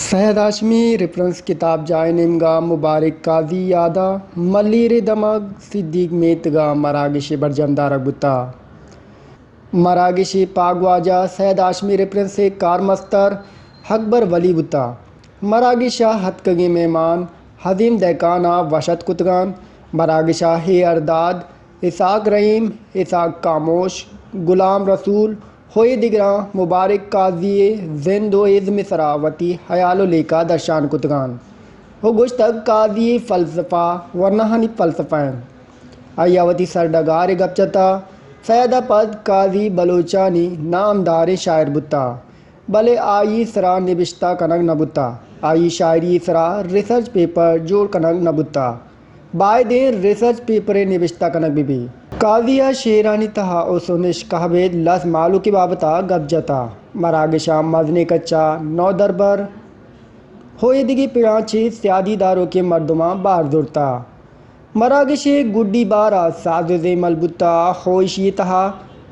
Syed Hashmi reference किताब जाय निमगा मुबारक काजी यादा मल्लीर दमग सिद्दीक मेतगा मरागिश बरजमदार बुता मरागिश पागवाजा सैयद हाशमी रेफरेंस से कारमस्तर हकबर वली बुता मरागिशा हतकगी मेहमान हदीम दैकाना वशत कुतगान मरागिशा हे अरदाद इसाक रहीम इसाक कामोश गुलाम रसूल होए दिगरा मुबारक काजिए जिंदो इज़्म सरावती हयालो लेका दर्शान कुतगान हो गुश्तक काजिए फ़लसफ़ा वरनहानी फ़लसफ़ाएं अयावती सरडगार गपचता सैदा पद काजी बलोचानी नामदार शायर बुता भले आई सरा निबिश्ता कनक नबुता आई शायरी सरा रिसर्च पेपर जोड़ कनक नबुता बाय दिन रिसर्च पेपर निबिश्ता कनक बीबी काजिया शेरानी तहा ओसोनिश कहबेद लस मालू की बाबता गबजता मरागिशा मजने कच्चा नौ दरबर होए दिगी पिड़ाची स्यादीदारों के मर्दमा बार दुरता मरागिशे गुड्डी बारा साजे मलबुता होशी तहा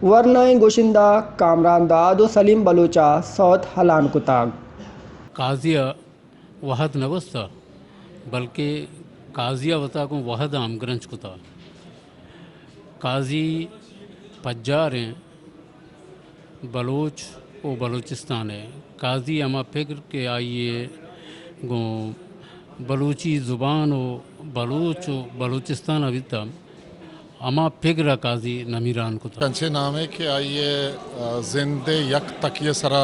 वरनाए गोशिंदा कामरान दाद सलीम बलोचा सौत हलान कुताग काजिया वहद नवस्ता बल्कि काजिया वता को वहद आमग्रंज कुता काजी पज्जार हैं बलोच वो बलूचिस्तान है काजी अमा फिक्र के आइए गो बलूची ज़ुबान हो बलूच बलूचिस्तान अविता अमा फिक्र काजी नमीरान को कंचे नाम है कि आइए जिंदे यक तक ये सरा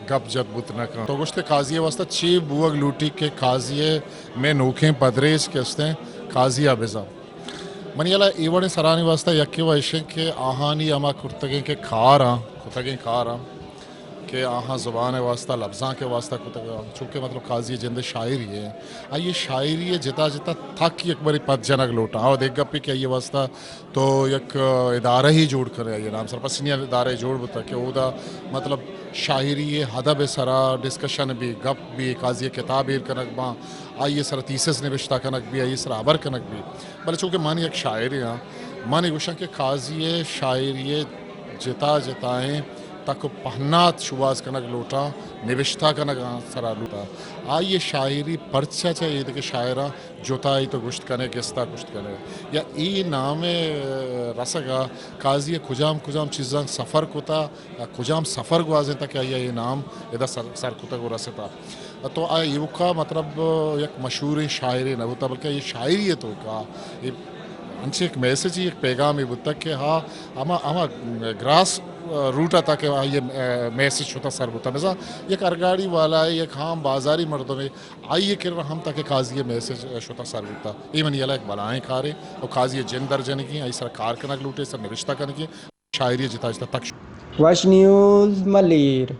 गप जत बुतना का तो गुश्ते काजिए वास्ता ची बुअग लूटी के काजिए में नोखें पदरेज के उसते काजिया बिजा मनियाला इवड़े सरानी वास्ता यक्के वैशे के आहानी अमा कुर्तगे के खारा के आहा ज़ुबान वास्ता लफ्ज़ा के वास्ता कुतगा चूँकि मतलब काजी जिंद शायरी है ये शायरी है जिता जिता थक एक बारी पद जनक लोटा और देख गप्पी के ये वास्ता तो एक इदारा ही जोड़ करे ये नाम सरपसनिया इदारे जोड़ बता के उदा मतलब शायरी हदब सरा डिस्कशन भी गप भी काजी किताब कनक बा आइए सर तीसस निविश्ता कनक भी आइए सर आबर कनक भी भले चूँकि मानी एक शायर है मानी गुशा के काजी शायरी जिता जिताएँ तक पहनात शुबाज कनक लोटा निविश्ता कनक सरा लोटा ये शायरी परचा चाहिए कि शायरा जोताई तो गुश्त कने किस्ता गुश्त कने या ई नाम रसगा काजी खुजाम चीज़ां सफ़र कुता खुजाम सफ़र गुआजे तक ये नाम इधर सर कुता को रसता तो युका मतलब एक मशहूर शायरी न होता बल्कि ये शायरी है तो का ये अंचे एक मैसेज ही एक पैगाम ही बुता कि हाँ आमा ग्रास रूटा था कि ये मैसेज होता सर बुता मज़ा ये अरगाड़ी वाला है ये खाम बाजारी मर्दों में आइए कर हम तक काजी ये मैसेज होता सर बुता ये मन ये एक बलाएँ कारे और काजी जिन दर्जन की आई सर कार कनक लूटे सर निविश्ता कन की शायरी जिता तक वश न्यूज़ मलीर।